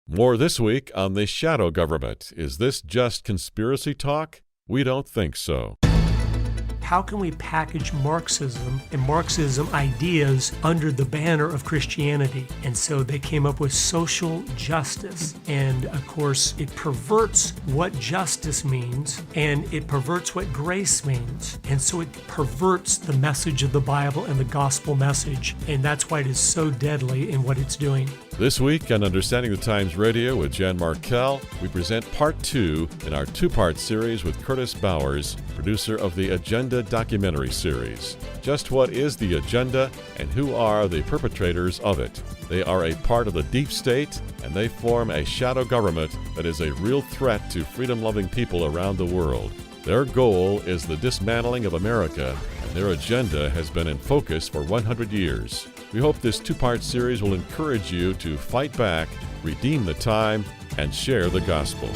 More this week on the shadow government. Is this just conspiracy talk? We don't think so. How can we package Marxism and Marxism ideas under the banner of Christianity? And so they came up with social justice. And of course, it perverts what justice means, and it perverts what grace means. And so it perverts the message of the Bible and the gospel message. And that's why it is so deadly in what it's doing. This week on Understanding the Times Radio with Jan Markell, we present Part 2 in our two-part series with Curtis Bowers, producer of the Agenda documentary series. Just what is the agenda and who are the perpetrators of it? They are a part of the deep state, and they form a shadow government that is a real threat to freedom-loving people around the world. Their goal is the dismantling of America, and their agenda has been in focus for 100 years. We hope this two-part series will encourage you to fight back, redeem the time, and share the gospel.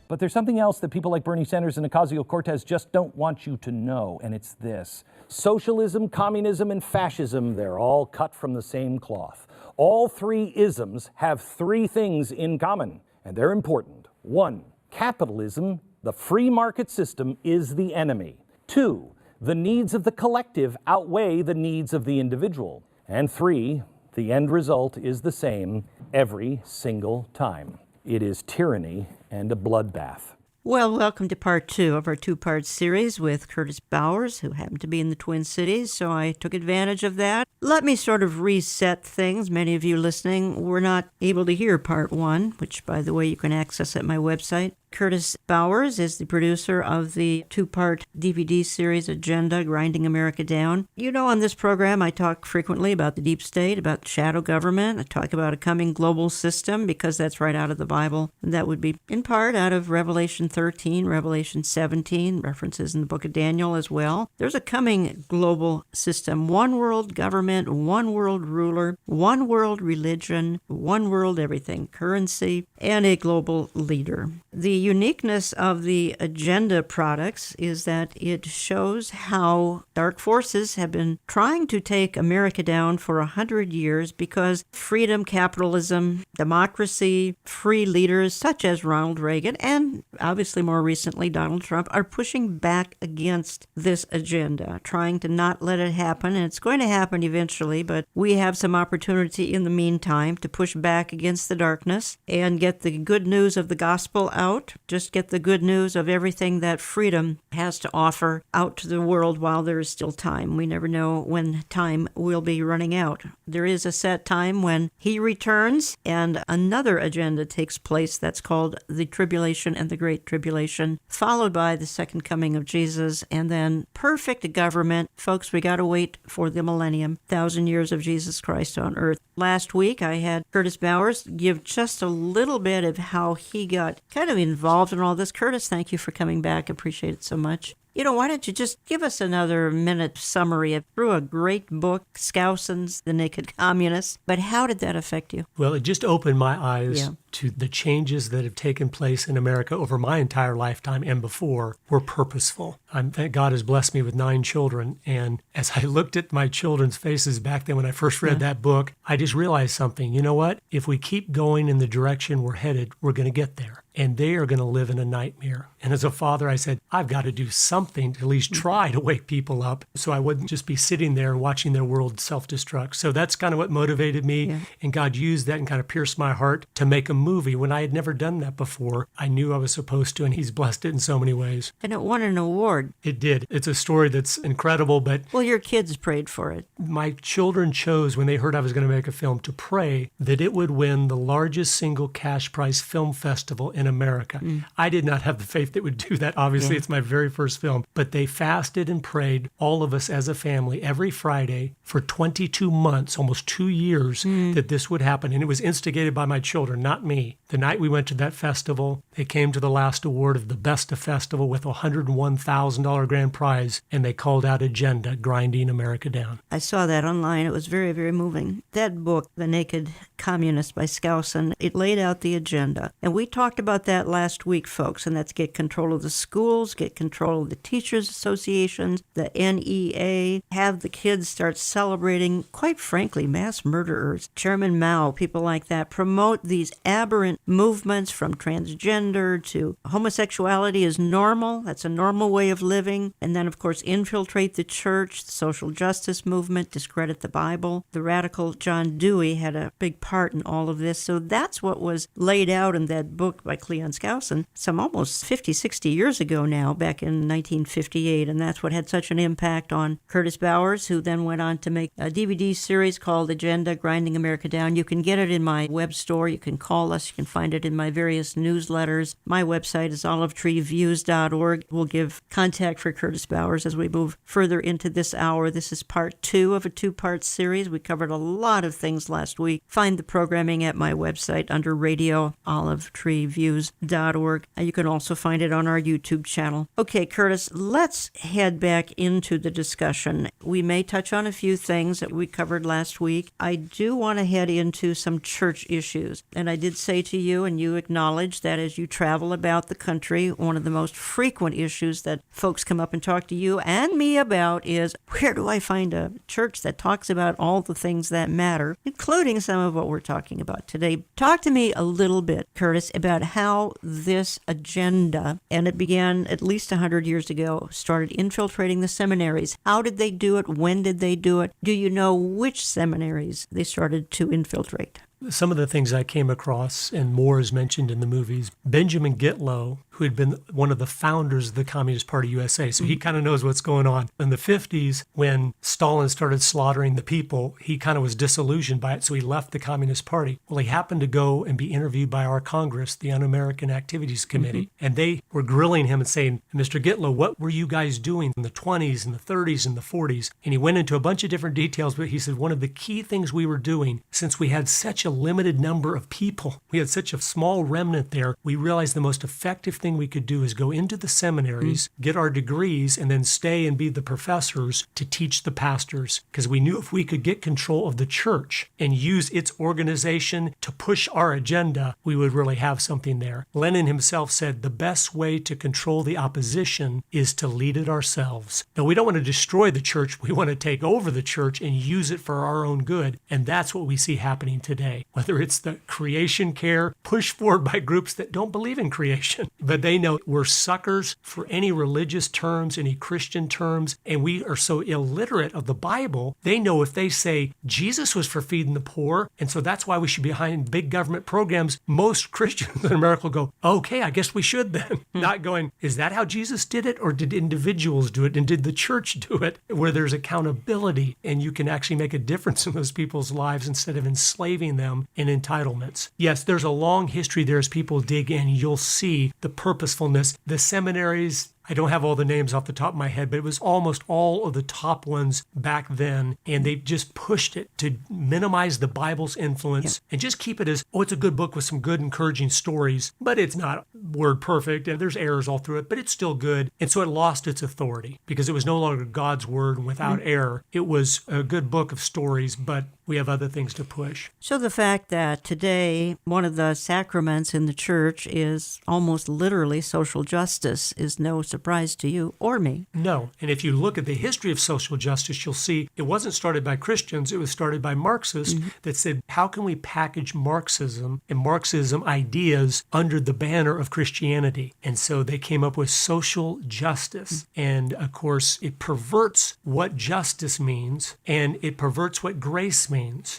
But there's something else that people like Bernie Sanders and Ocasio-Cortez just don't want you to know, and it's this. Socialism, communism, and fascism, they're all cut from the same cloth. All three isms have three things in common, and they're important. 1, capitalism, the free market system, is the enemy. 2, the needs of the collective outweigh the needs of the individual. And 3, the end result is the same every single time. It is tyranny and a bloodbath. Well, welcome to part 2 of our two-part series with Curtis Bowers, who happened to be in the Twin Cities, so I took advantage of that. Let me sort of reset things. Many of you listening were not able to hear part 1, which, by the way, you can access at my website. Curtis Bowers is the producer of the two-part DVD series Agenda, Grinding America Down. You know, on this program, I talk frequently about the deep state, about shadow government. I talk about a coming global system because that's right out of the Bible. And that would be in part out of Revelation 13, Revelation 17, references in the book of Daniel as well. There's a coming global system, one world government, one world ruler, one world religion, one world everything, currency, and a global leader. The uniqueness of the Agenda products is that it shows how dark forces have been trying to take America down for 100 years because freedom, capitalism, democracy, free leaders such as Ronald Reagan and obviously more recently Donald Trump are pushing back against this agenda, trying to not let it happen. And it's going to happen eventually, but we have some opportunity in the meantime to push back against the darkness and get the good news of the gospel out. Just get the good news of everything that freedom has to offer out to the world while there is still time. We never know when time will be running out. There is a set time when he returns and another agenda takes place that's called the Tribulation and the Great Tribulation, followed by the second coming of Jesus, and then perfect government. Folks, we got to wait for the millennium, 1,000 years of Jesus Christ on earth. Last week, I had Curtis Bowers give just a little bit of how he got kind of involved in all this. Curtis, thank you for coming back. Appreciate it so much. You know, why don't you just give us another minute summary of through a great book, Skousen's The Naked Communist, but how did that affect you? Well, it just opened my eyes to the changes that have taken place in America over my entire lifetime and before were purposeful. Thank God has blessed me with 9 children. And as I looked at my children's faces back then when I first read that book, I just realized something. You know what? If we keep going in the direction we're headed, we're going to get there. And they are going to live in a nightmare. And as a father, I said, I've got to do something to at least try to wake people up so I wouldn't just be sitting there and watching their world self-destruct. So that's kind of what motivated me. Yeah. And God used that and kind of pierced my heart to make a movie when I had never done that before. I knew I was supposed to, and He's blessed it in so many ways. And it won an award. It did. It's a story that's incredible, but... Well, your kids prayed for it. My children chose, when they heard I was going to make a film, to pray that it would win the largest single cash prize film festival in America. I did not have the faith that would do that. Obviously, it's my very first film. But they fasted and prayed, all of us as a family, every Friday for 22 months, almost 2 years, that this would happen. And it was instigated by my children, not me. The night we went to that festival, they came to the last award of the Best of Festival with a $101,000 grand prize, and they called out Agenda, Grinding America Down. I saw that online. It was very, very moving. That book, The Naked Communist by Skousen. It laid out the agenda. And we talked about that last week, folks, and that's get control of the schools, get control of the teachers' associations, the NEA, have the kids start celebrating, quite frankly, mass murderers, Chairman Mao, people like that, promote these aberrant movements from transgender to homosexuality is normal. That's a normal way of living. And then, of course, infiltrate the church, the social justice movement, discredit the Bible. The radical John Dewey had a big part in all of this. So that's what was laid out in that book by Cleon Skousen some almost 50, 60 years ago now, back in 1958. And that's what had such an impact on Curtis Bowers, who then went on to make a DVD series called Agenda, Grinding America Down. You can get it in my web store. You can call us. You can find it in my various newsletters. My website is olivetreeviews.org. We'll give contact for Curtis Bowers as we move further into this hour. This is part 2 of a 2-part series. We covered a lot of things last week. Find the programming at my website under radio, olivetreeviews.org. You can also find it on our YouTube channel. Okay, Curtis, let's head back into the discussion. We may touch on a few things that we covered last week. I do want to head into some church issues. And I did say to you, and you acknowledge that as you travel about the country, one of the most frequent issues that folks come up and talk to you and me about is, where do I find a church that talks about all the things that matter, including some of what we're talking about today? Talk to me a little bit, Curtis, about how this agenda, and it began at least 100 years ago, started infiltrating the seminaries. How did they do it? When did they do it? Do you know which seminaries they started to infiltrate? Some of the things I came across, and more is mentioned in the movies, Benjamin Gitlow, who had been one of the founders of the Communist Party USA, so he kind of knows what's going on. In the 50s, when Stalin started slaughtering the people, he kind of was disillusioned by it, so he left the Communist Party. Well, he happened to go and be interviewed by our Congress, the Un-American Activities Committee, and they were grilling him and saying, Mr. Gitlow, what were you guys doing in the 20s and the 30s and the 40s? And he went into a bunch of different details, but he said one of the key things we were doing, since we had such a limited number of people, we had such a small remnant there, we realized the most effective thing we could do is go into the seminaries, get our degrees, and then stay and be the professors to teach the pastors. Because we knew if we could get control of the church and use its organization to push our agenda, we would really have something there. Lenin himself said the best way to control the opposition is to lead it ourselves. Now, we don't want to destroy the church. We want to take over the church and use it for our own good. And that's what we see happening today. Whether it's the creation care pushed forward by groups that don't believe in creation, but they know we're suckers for any religious terms, any Christian terms, and we are so illiterate of the Bible, they know if they say Jesus was for feeding the poor, and so that's why we should be behind big government programs, most Christians in America will go, okay, I guess we should then. Not going, is that how Jesus did it, or did individuals do it, and did the church do it, where there's accountability, and you can actually make a difference in those people's lives instead of enslaving them in entitlements. Yes, there's a long history there. As people dig in, you'll see the purposefulness. The seminaries, I don't have all the names off the top of my head, but it was almost all of the top ones back then, and they just pushed it to minimize the Bible's influence and just keep it as, oh, it's a good book with some good, encouraging stories, but it's not word perfect, and there's errors all through it, but it's still good. And so it lost its authority because it was no longer God's word without error. It was a good book of stories, but we have other things to push. So the fact that today one of the sacraments in the church is almost literally social justice is no surprise to you or me. No. And if you look at the history of social justice, you'll see it wasn't started by Christians. It was started by Marxists that said, how can we package Marxism and Marxism ideas under the banner of Christianity? And so they came up with social justice. And of course, it perverts what justice means, and it perverts what grace means.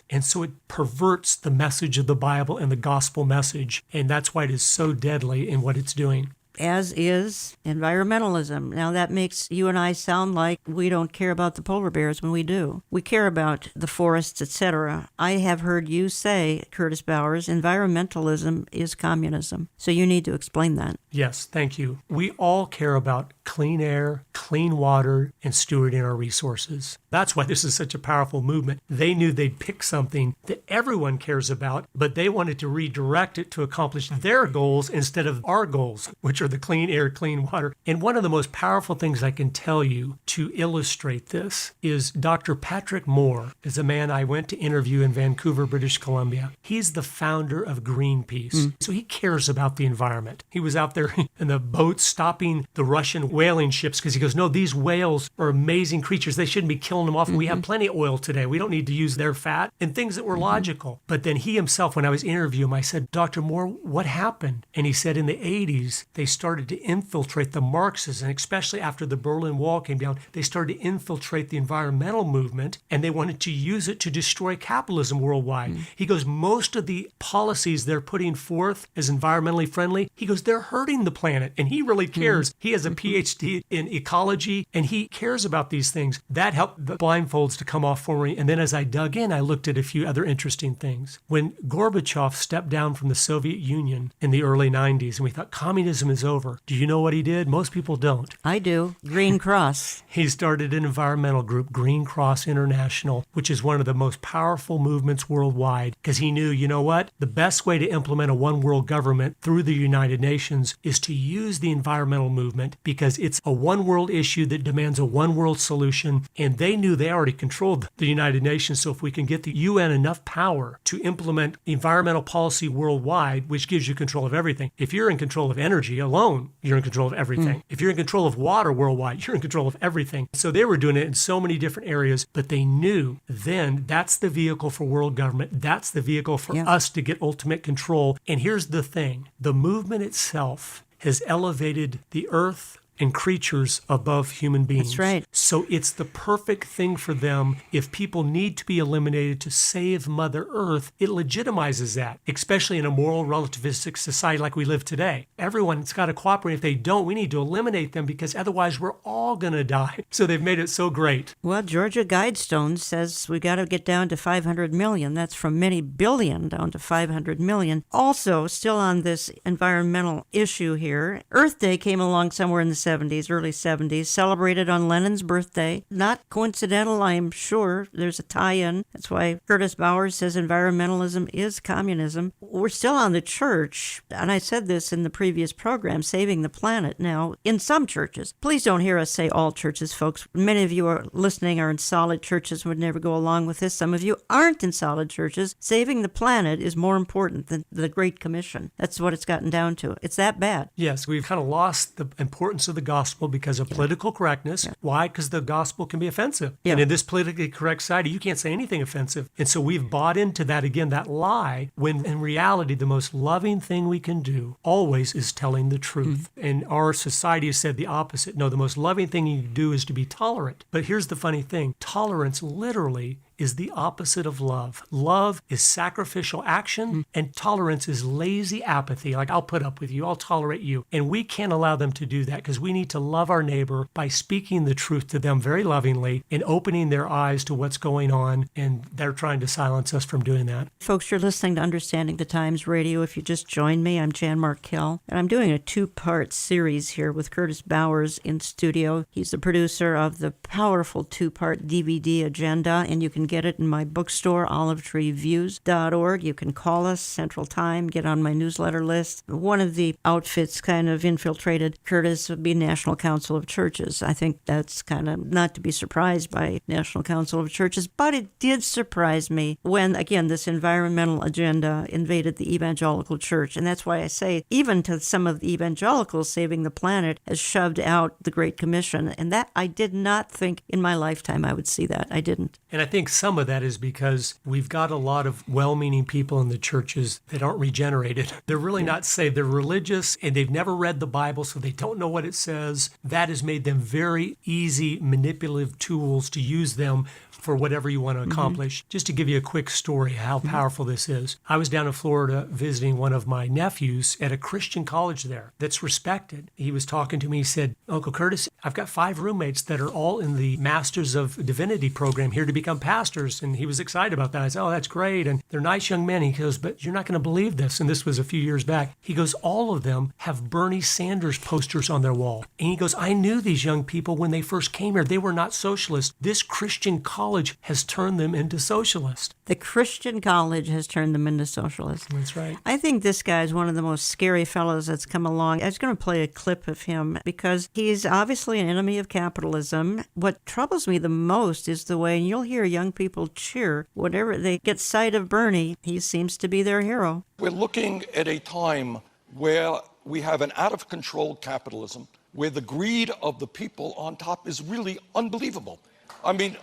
And so it perverts the message of the Bible and the gospel message. And that's why it is so deadly in what it's doing. As is environmentalism. Now that makes you and I sound like we don't care about the polar bears when we do. We care about the forests, etc. I have heard you say, Curtis Bowers, environmentalism is communism. So you need to explain that. Yes, thank you. We all care about clean air, clean water, and stewarding our resources. That's why this is such a powerful movement. They knew they'd pick something that everyone cares about, but they wanted to redirect it to accomplish their goals instead of our goals, which are the clean air, clean water. And one of the most powerful things I can tell you to illustrate this is Dr. Patrick Moore is a man I went to interview in Vancouver, British Columbia. He's the founder of Greenpeace. So he cares about the environment. He was out there in the boat stopping the Russian whaling ships because he goes, no, these whales are amazing creatures. They shouldn't be killing them off. We have plenty of oil today. We don't need to use their fat and things that were logical. But then he himself, when I was interviewing him, I said, Dr. Moore, what happened? And he said in the 80s, they started to infiltrate the Marxists, and especially after the Berlin Wall came down, they started to infiltrate the environmental movement, and they wanted to use it to destroy capitalism worldwide. He goes, most of the policies they're putting forth as environmentally friendly, he goes, they're hurting the planet, and he really cares. He has a PhD in ecology, and he cares about these things. That helped the blindfolds to come off for me, and then as I dug in, I looked at a few other interesting things. When Gorbachev stepped down from the Soviet Union in the early 90s, and we thought communism is over, do you know what he did? Most people don't. I do. Green Cross. He started an environmental group, Green Cross International, which is one of the most powerful movements worldwide, because he knew, you know what? The best way to implement a one world government through the United Nations is to use the environmental movement, because it's a one world issue that demands a one world solution, and they knew they already controlled the United Nations. So if we can get the UN enough power to implement environmental policy worldwide, which gives you control of everything. If you're in control of energy alone, you're in control of everything. If you're in control of water worldwide, you're in control of everything. So they were doing it in so many different areas, but they knew then that's the vehicle for world government. That's the vehicle for us to get ultimate control. And here's the thing. The movement itself has elevated the earth and creatures above human beings. That's right. So it's the perfect thing for them. If people need to be eliminated to save Mother Earth, it legitimizes that, especially in a moral relativistic society like we live today. Everyone's got to cooperate. If they don't, we need to eliminate them because otherwise we're all going to die. So they've made it so great. Well, Georgia Guidestone says we got to get down to 500 million. That's from many billion down to 500 million. Also, still on this environmental issue here, Earth Day came along somewhere in the early 70s, celebrated on Lenin's birthday. Not coincidental, I'm sure. There's a tie-in. That's why Curtis Bowers says environmentalism is communism. We're still on the church, and I said this in the previous program, saving the planet. Now, in some churches, please don't hear us say all churches, folks. Many of you are listening are in solid churches and would never go along with this. Some of you aren't in solid churches. Saving the planet is more important than the Great Commission. That's what it's gotten down to. It's that bad. Yes, we've kind of lost the importance of the gospel because of political correctness. Why? Because the gospel can be offensive. And in this politically correct society, you can't say anything offensive. And so we've bought into that again, that lie, when in reality, the most loving thing we can do always is telling the truth. And our society has said the opposite. No, the most loving thing you can do is to be tolerant. But here's the funny thing. Tolerance literally is the opposite of love. Love is sacrificial action, and tolerance is lazy apathy. Like, I'll put up with you, I'll tolerate you. And we can't allow them to do that because we need to love our neighbor by speaking the truth to them very lovingly and opening their eyes to what's going on, and they're trying to silence us from doing that. Folks, you're listening to Understanding the Times Radio. If you just joined me, I'm Jan Markell, and I'm doing a two-part series here with Curtis Bowers in studio. He's the producer of the powerful two-part DVD agenda, and you can get it in my bookstore, olivetreeviews.org. You can call us Central Time, get on my newsletter list. One of the outfits kind of infiltrated Curtis would be National Council of Churches. I think that's kind of not to be surprised by National Council of Churches, but it did surprise me when, again, this environmental agenda invaded the evangelical church. And that's why I say, even to some of the evangelicals, saving the planet has shoved out the Great Commission. And that I did not think in my lifetime I would see that. I didn't. And I think some of that is because we've got a lot of well-meaning people in the churches that aren't regenerated. They're really not saved. They're religious, and they've never read the Bible, so they don't know what it says. That has made them very easy, manipulative tools to use them for whatever you want to accomplish. Just to give you a quick story how powerful this is. I was down in Florida visiting one of my nephews at a Christian college there that's respected. He was talking to me. He said, Uncle Curtis, I've got 5 roommates that are all in the Masters of Divinity program here to become pastors. pastors, and he was excited about that. I said, oh, that's great. And they're nice young men. He goes, but you're not going to believe this. And this was a few years back. He goes, all of them have Bernie Sanders posters on their wall. And he goes, I knew these young people when they first came here. They were not socialists. This Christian college has turned them into socialists. The Christian college has turned them into socialists. That's right. I think this guy is one of the most scary fellows that's come along. I was going to play a clip of him because he's obviously an enemy of capitalism. What troubles me the most is the way, and you'll hear young people cheer whenever they get sight of Bernie. He seems to be their hero. We're looking at a time where we have an out-of-control capitalism, where the greed of the people on top is really unbelievable. I mean,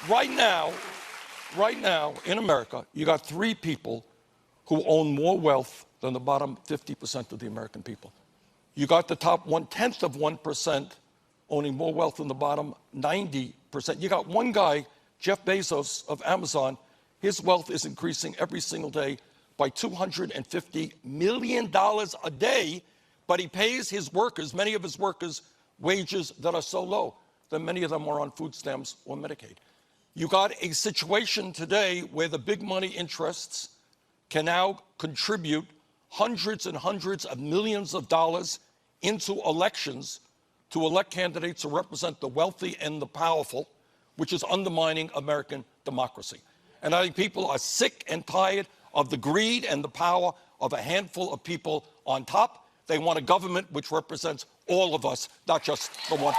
right now in America, you got 3 people who own more wealth than the bottom 50% of the American people. You got the top 1/10 of 1% owning more wealth than the bottom 90%. You got one guy, Jeff Bezos of Amazon, his wealth is increasing every single day by $250 million a day, but he pays his workers, many of his workers, wages that are so low that many of them are on food stamps or Medicaid. You got a situation today where the big money interests can now contribute hundreds and hundreds of millions of dollars into elections to elect candidates who represent the wealthy and the powerful, which is undermining American democracy. And I think people are sick and tired of the greed and the power of a handful of people on top. They want a government which represents all of us, not just the 1%.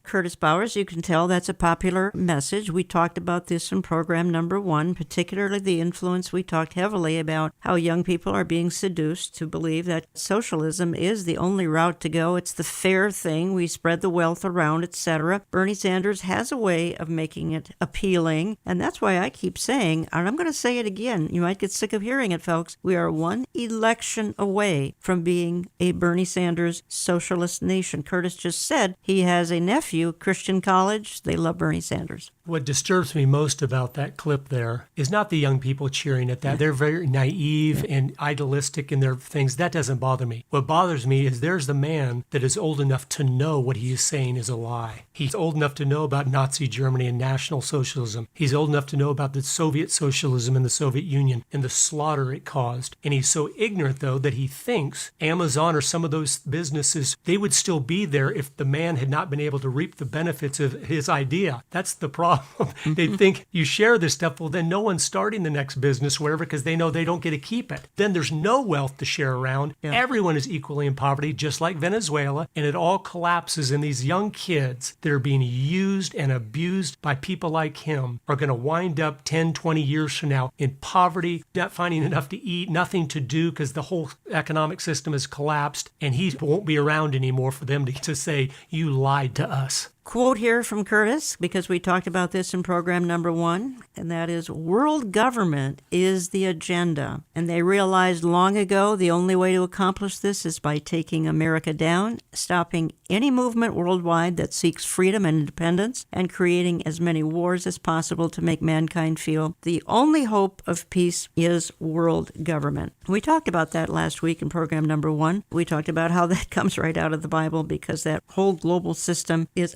Curtis Bowers, you can tell that's a popular message. We talked about this in program number 1, particularly the influence. We talked heavily about how young people are being seduced to believe that socialism is the only route to go. It's the fair thing. We spread the wealth around, etc. Bernie Sanders has a way of making it appealing, and that's why I keep saying, and I'm going to say it again, you might get sick of hearing it, folks, we are one election away from being a Bernie Sanders socialist nation. Curtis just said he has a nephew, Christian college. They love Bernie Sanders. What disturbs me most about that clip there is not the young people cheering at that. They're very naive and idealistic in their things. That doesn't bother me. What bothers me is there's the man that is old enough to know what he is saying is a lie. He's old enough to know about Nazi Germany and National Socialism. He's old enough to know about the Soviet socialism in the Soviet Union and the slaughter it caused. And he's so ignorant, though, that he thinks Amazon or some of those businesses, they would still be there if the man had not been able to reap the benefits of his idea. That's the problem. They think you share this stuff, well, then no one's starting the next business, whatever, because they know they don't get to keep it. Then there's no wealth to share around. Yeah. Everyone is equally in poverty, just like Venezuela, and it all collapses. And these young kids that are being used and abused by people like him are going to wind up 10, 20 years from now in poverty, not finding enough to eat, nothing to do because the whole economic system has collapsed, and he won't be around anymore for them to say, you lied to us. Quote here from Curtis, because we talked about this in program number 1, and that is, world government is the agenda. And they realized long ago the only way to accomplish this is by taking America down, stopping any movement worldwide that seeks freedom and independence, and creating as many wars as possible to make mankind feel the only hope of peace is world government. We talked about that last week in program number 1. We talked about how that comes right out of the Bible, because that whole global system is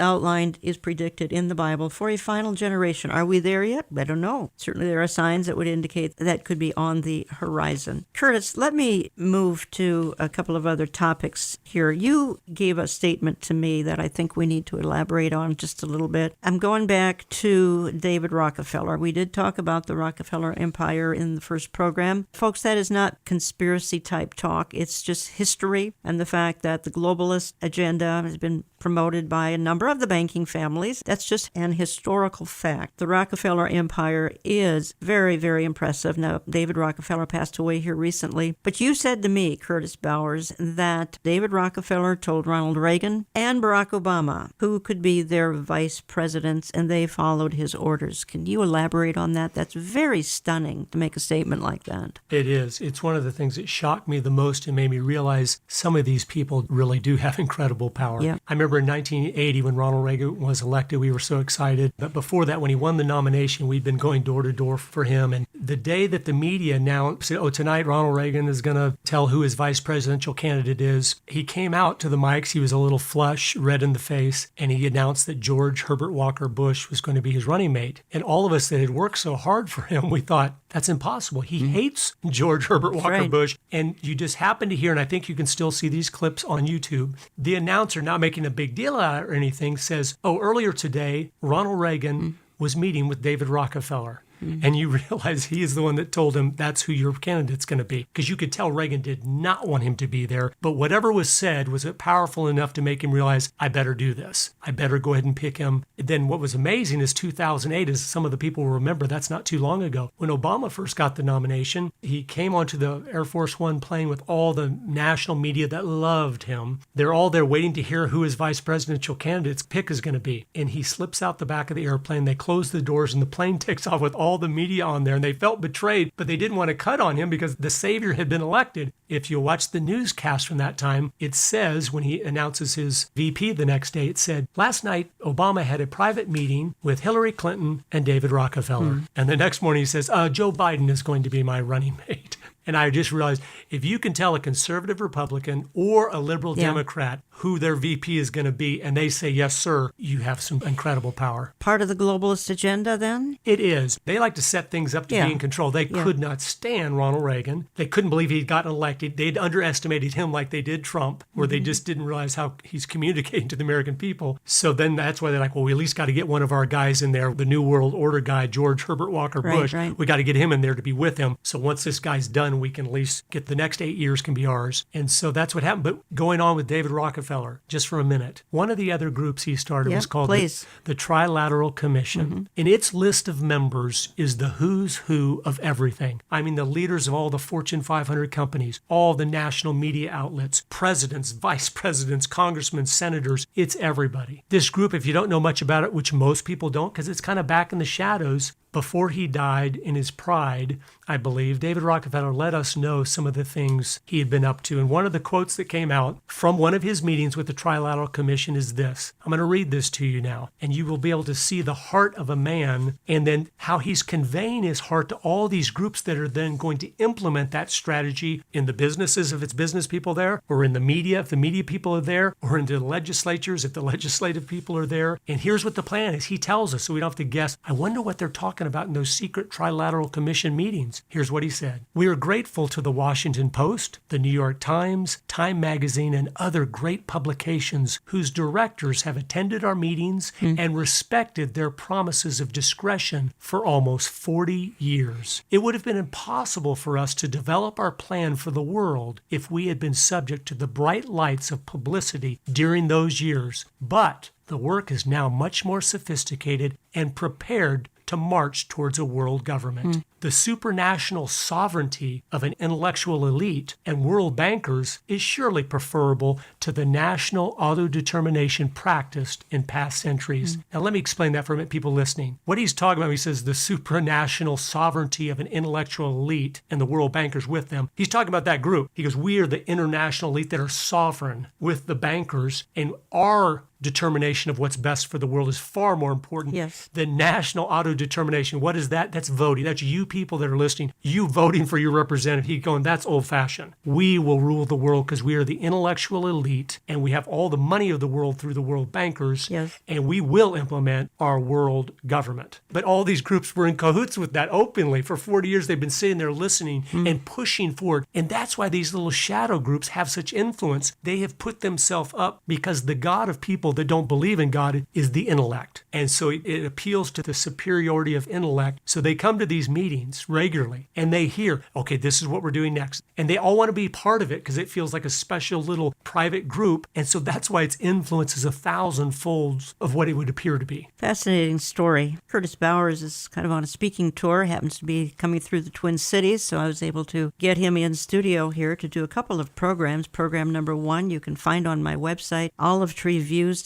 predicted in the Bible for a final generation. Are we there yet? I don't know. Certainly there are signs that would indicate that could be on the horizon. Curtis, let me move to a couple of other topics here. You gave a statement to me that I think we need to elaborate on just a little bit. I'm going back to David Rockefeller. We did talk about the Rockefeller Empire in the first program. Folks, that is not conspiracy type talk. It's just history and the fact that the globalist agenda has been promoted by a number of the banking families. That's just an historical fact. The Rockefeller Empire is very, very impressive. Now, David Rockefeller passed away here recently, but you said to me, Curtis Bowers, that David Rockefeller told Ronald Reagan and Barack Obama who could be their vice presidents, and they followed his orders. Can you elaborate on that? That's very stunning to make a statement like that. It is. It's one of the things that shocked me the most and made me realize some of these people really do have incredible power. Yeah. I remember in 1980 when Ronald Ronald Reagan was elected, we were so excited. But before that, when he won the nomination, we'd been going door to door for him. And the day that the media announced, tonight Ronald Reagan is going to tell who his vice presidential candidate is, he came out to the mics. He was a little flush, red in the face, and he announced that George Herbert Walker Bush was going to be his running mate. And all of us that had worked so hard for him, we thought, that's impossible. He hates George Herbert Walker Bush. And you just happen to hear, and I think you can still see these clips on YouTube, the announcer, not making a big deal out or anything, says, earlier today, Ronald Reagan was meeting with David Rockefeller. And you realize he is the one that told him that's who your candidate's going to be. Because you could tell Reagan did not want him to be there. But whatever was said, was it powerful enough to make him realize, I better do this. I better go ahead and pick him. Then what was amazing is 2008, as some of the people will remember, that's not too long ago. When Obama first got the nomination, he came onto the Air Force One plane with all the national media that loved him. They're all there waiting to hear who his vice presidential candidate's pick is going to be. And he slips out the back of the airplane. They close the doors and the plane takes off with all the media on there, and they felt betrayed, but they didn't want to cut on him because the savior had been elected. If you watch the newscast from that time, it says when he announces his VP the next day, it said, last night Obama had a private meeting with Hillary Clinton and David Rockefeller. And the next morning he says, Joe Biden is going to be my running mate. And I just realized if you can tell a conservative Republican or a liberal Democrat who their VP is going to be, and they say, yes, sir, you have some incredible power. Part of the globalist agenda, then? It is. They like to set things up to be in control. They could not stand Ronald Reagan. They couldn't believe he'd gotten elected. They'd underestimated him like they did Trump, where they just didn't realize how he's communicating to the American people. So then that's why they're like, well, we at least got to get one of our guys in there, the New World Order guy, George Herbert Walker Bush. Right. We got to get him in there to be with him. So once this guy's done, we can at least get the next 8 years can be ours. And so that's what happened. But going on with David Rockefeller, just for a minute, one of the other groups he started was called the Trilateral Commission. And its list of members is the who's who of everything. I mean, the leaders of all the Fortune 500 companies, all the national media outlets, presidents, vice presidents, congressmen, senators, it's everybody. This group, if you don't know much about it, which most people don't, because it's kind of back in the shadows, before he died in his pride, I believe, David Rockefeller let us know some of the things he had been up to. And one of the quotes that came out from one of his meetings with the Trilateral Commission is this. I'm going to read this to you now, and you will be able to see the heart of a man and then how he's conveying his heart to all these groups that are then going to implement that strategy in the businesses if it's business people there, or in the media if the media people are there, or in the legislatures if the legislative people are there. And here's what the plan is. He tells us so we don't have to guess. I wonder what they're talking about in those secret Trilateral Commission meetings. Here's what he said. We are grateful to the Washington Post, the New York Times, Time Magazine, and other great publications whose directors have attended our meetings and respected their promises of discretion for almost 40 years. It would have been impossible for us to develop our plan for the world if we had been subject to the bright lights of publicity during those years. But the work is now much more sophisticated and prepared to march towards a world government. The supranational sovereignty of an intellectual elite and world bankers is surely preferable to the national autodetermination practiced in past centuries. Now, let me explain that for a minute, people listening. What he's talking about when he says the supranational sovereignty of an intellectual elite and the world bankers with them, he's talking about that group. He goes, we are the international elite that are sovereign with the bankers, and our determination of what's best for the world is far more important than national autodetermination. What is that? That's voting. That's you people that are listening, you voting for your representative. He's going, that's old-fashioned. We will rule the world because we are the intellectual elite and we have all the money of the world through the world bankers, and we will implement our world government. But all these groups were in cahoots with that openly. For 40 years, they've been sitting there listening and pushing forward. And that's why these little shadow groups have such influence. They have put themselves up because the God of people that don't believe in God is the intellect. And so it appeals to the superiority of intellect. So they come to these meetings regularly and they hear, okay, this is what we're doing next. And they all want to be part of it because it feels like a special little private group. And so that's why its influence is 1,000 folds of what it would appear to be. Fascinating story. Curtis Bowers is kind of on a speaking tour, happens to be coming through the Twin Cities. So I was able to get him in studio here to do a couple of programs. Program number 1 you can find on my website, olivetreeviews.org.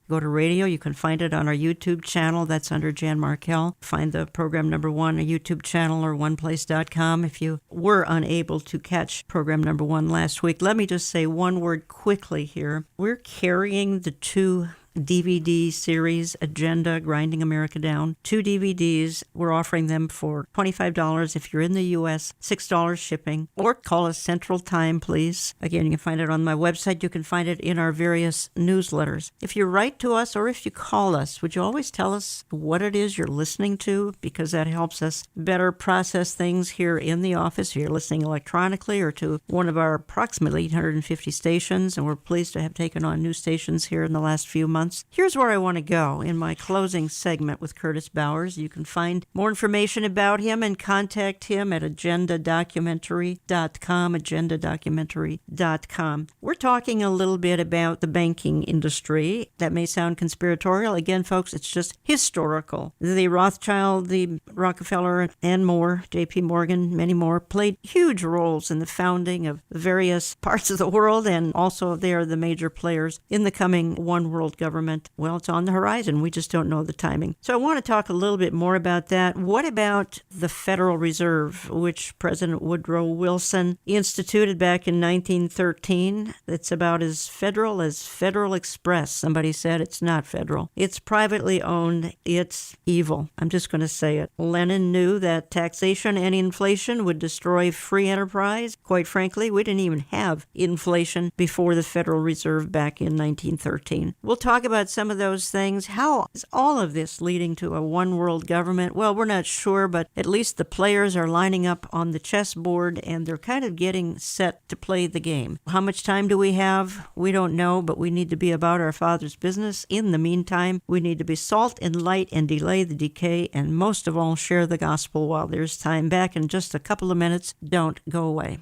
Go to radio. You can find it on our YouTube channel. That's under Jan Markell. Find the program number 1 on YouTube channel or oneplace.com if you were unable to catch program number 1 last week. Let me just say one word quickly here. We're carrying the 2 DVD series, Agenda, Grinding America Down. 2 DVDs. We're offering them for $25 if you're in the U.S., $6 shipping, or call us Central Time, please. Again, you can find it on my website. You can find it in our various newsletters. If you write to us or if you call us, would you always tell us what it is you're listening to? Because that helps us better process things here in the office. If you're listening electronically or to one of our approximately 850 stations, and we're pleased to have taken on new stations here in the last few months. Here's where I want to go in my closing segment with Curtis Bowers. You can find more information about him and contact him at agendadocumentary.com, agendadocumentary.com. We're talking a little bit about the banking industry. That may sound conspiratorial. Again, folks, it's just historical. The Rothschild, the Rockefeller, and more, J.P. Morgan, many more, played huge roles in the founding of various parts of the world, and also they are the major players in the coming one world government. Well, it's on the horizon. We just don't know the timing. So I want to talk a little bit more about that. What about the Federal Reserve, which President Woodrow Wilson instituted back in 1913? It's about as Federal Express. Somebody said it's not federal. It's privately owned. It's evil. I'm just going to say it. Lenin knew that taxation and inflation would destroy free enterprise. Quite frankly, we didn't even have inflation before the Federal Reserve back in 1913. We'll talk about some of those things. How is all of this leading to a one world government? Well, we're not sure, but at least the players are lining up on the chessboard and they're kind of getting set to play the game. How much time do we have? We don't know, but we need to be about our Father's business. In the meantime, we need to be salt and light and delay the decay, and most of all, share the gospel while there's time. Back in just a couple of minutes. Don't go away.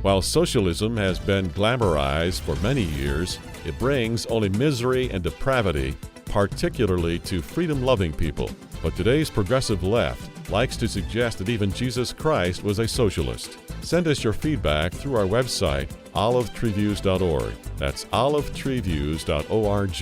While socialism has been glamorized for many years, it brings only misery and depravity, particularly to freedom-loving people. But today's progressive left likes to suggest that even Jesus Christ was a socialist. Send us your feedback through our website, olivetreeviews.org. That's olivetreeviews.org.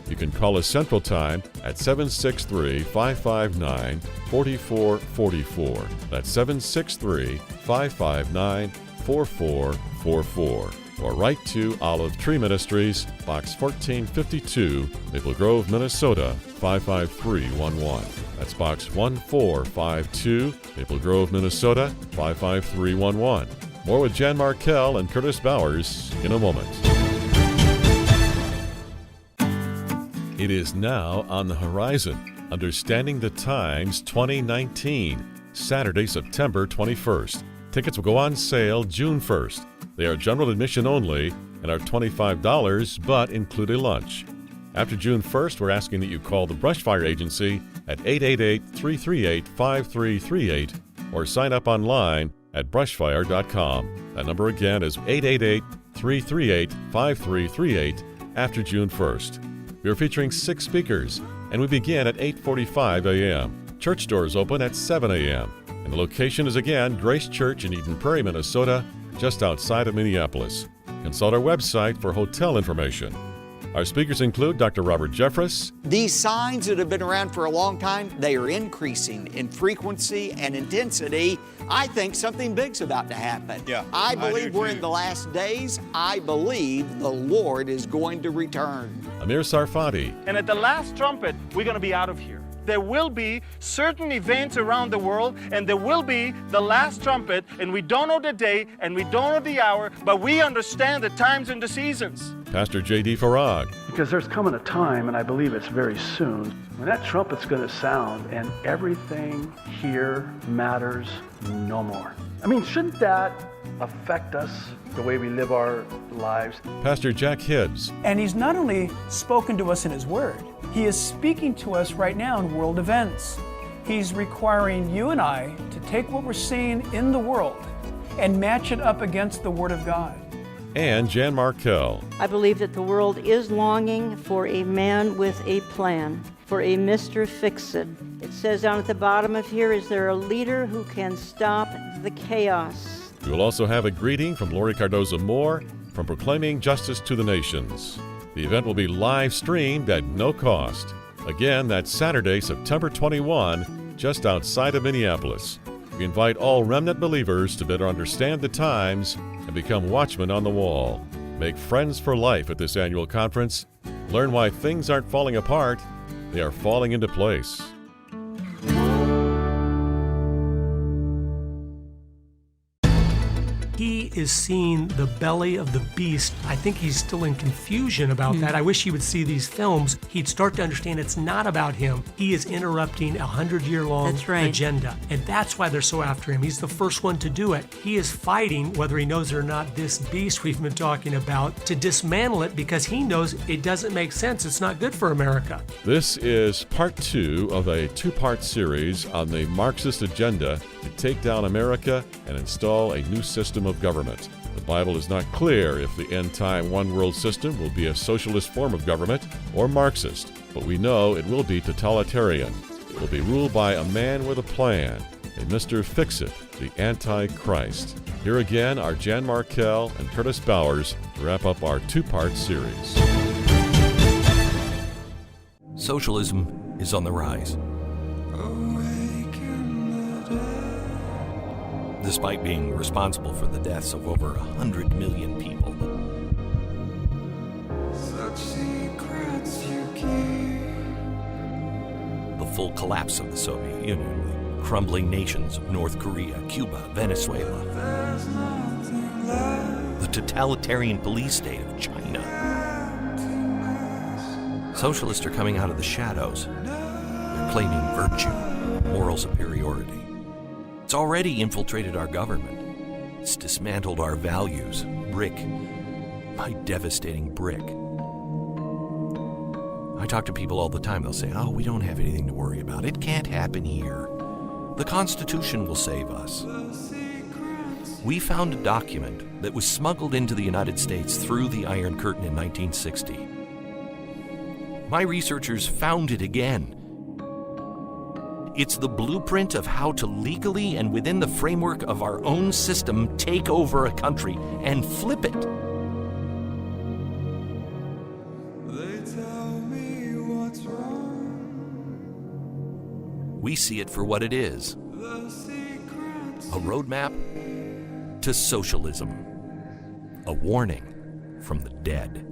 You can call us Central Time at 763-559-4444. That's 763-559-4444. Or write to Olive Tree Ministries, Box 1452, Maple Grove, Minnesota, 55311. That's Box 1452, Maple Grove, Minnesota, 55311. More with Jan Markell and Curtis Bowers in a moment. It is now on the horizon. Understanding the Times 2019, Saturday, September 21st. Tickets will go on sale June 1st. They are general admission only and are $25, but include a lunch. After June 1st, we're asking that you call the Brushfire Agency at 888-338-5338 or sign up online at brushfire.com. That number again is 888-338-5338 after June 1st. We are featuring 6 speakers, and we begin at 8:45 a.m. Church doors open at 7 a.m. And the location is again Grace Church in Eden Prairie, Minnesota, just outside of Minneapolis. Consult our website for hotel information. Our speakers include Dr. Robert Jeffress. These signs that have been around for a long time, they are increasing in frequency and intensity. I think something big's about to happen. I believe we're in the last days. I believe the Lord is going to return. Amir Sarfati. And at the last trumpet, we're going to be out of here. There will be certain events around the world, and there will be the last trumpet, and we don't know the day, and we don't know the hour, but we understand the times and the seasons. Pastor J.D. Farag. Because there's coming a time, and I believe it's very soon, when that trumpet's going to sound, and everything here matters no more. I mean, shouldn't that affect us, the way we live our lives? Pastor Jack Hibbs. And he's not only spoken to us in his word, he is speaking to us right now in world events. He's requiring you and I to take what we're seeing in the world and match it up against the Word of God. And Jan Markell. I believe that the world is longing for a man with a plan, for a Mr. Fix-It. It says down at the bottom of here, is there a leader who can stop the chaos? We will also have a greeting from Lori Cardoza Moore from Proclaiming Justice to the Nations. The event will be live streamed at no cost. Again, that's Saturday, September 21, just outside of Minneapolis. We invite all remnant believers to better understand the times and become watchmen on the wall. Make friends for life at this annual conference Learn why things aren't falling apart, they are falling into place. He is seeing the belly of the beast. I think he's still in confusion about that. I wish he would see these films. He'd start to understand it's not about him. He is interrupting a 100-year-long agenda. And that's why they're so after him. He's the first one to do it. He is fighting, whether he knows it or not, this beast we've been talking about, to dismantle it because he knows it doesn't make sense. It's not good for America. This is part 2 of a 2-part series on the Marxist agenda to take down America and install a new system of government. The Bible is not clear if the end-time one-world system will be a socialist form of government or Marxist, but we know it will be totalitarian. It will be ruled by a man with a plan, a Mr. Fix-It, the Antichrist. Here again are Jan Markell and Curtis Bowers to wrap up our 2-part series. Socialism is on the rise. Despite being responsible for the deaths of over 100 million people. The full collapse of the Soviet Union, the crumbling nations of North Korea, Cuba, Venezuela. The totalitarian police state of China. Socialists are coming out of the shadows. They're claiming virtue, moral superiority. It's already infiltrated our government. It's dismantled our values, brick by devastating brick. I talk to people all the time. They'll say, oh, we don't have anything to worry about. It can't happen here. The Constitution will save us. We found a document that was smuggled into the United States through the Iron Curtain in 1960. My researchers found it again. It's the blueprint of how to legally and within the framework of our own system take over a country and flip it. We see it for what it is. A roadmap to socialism. A warning from the dead.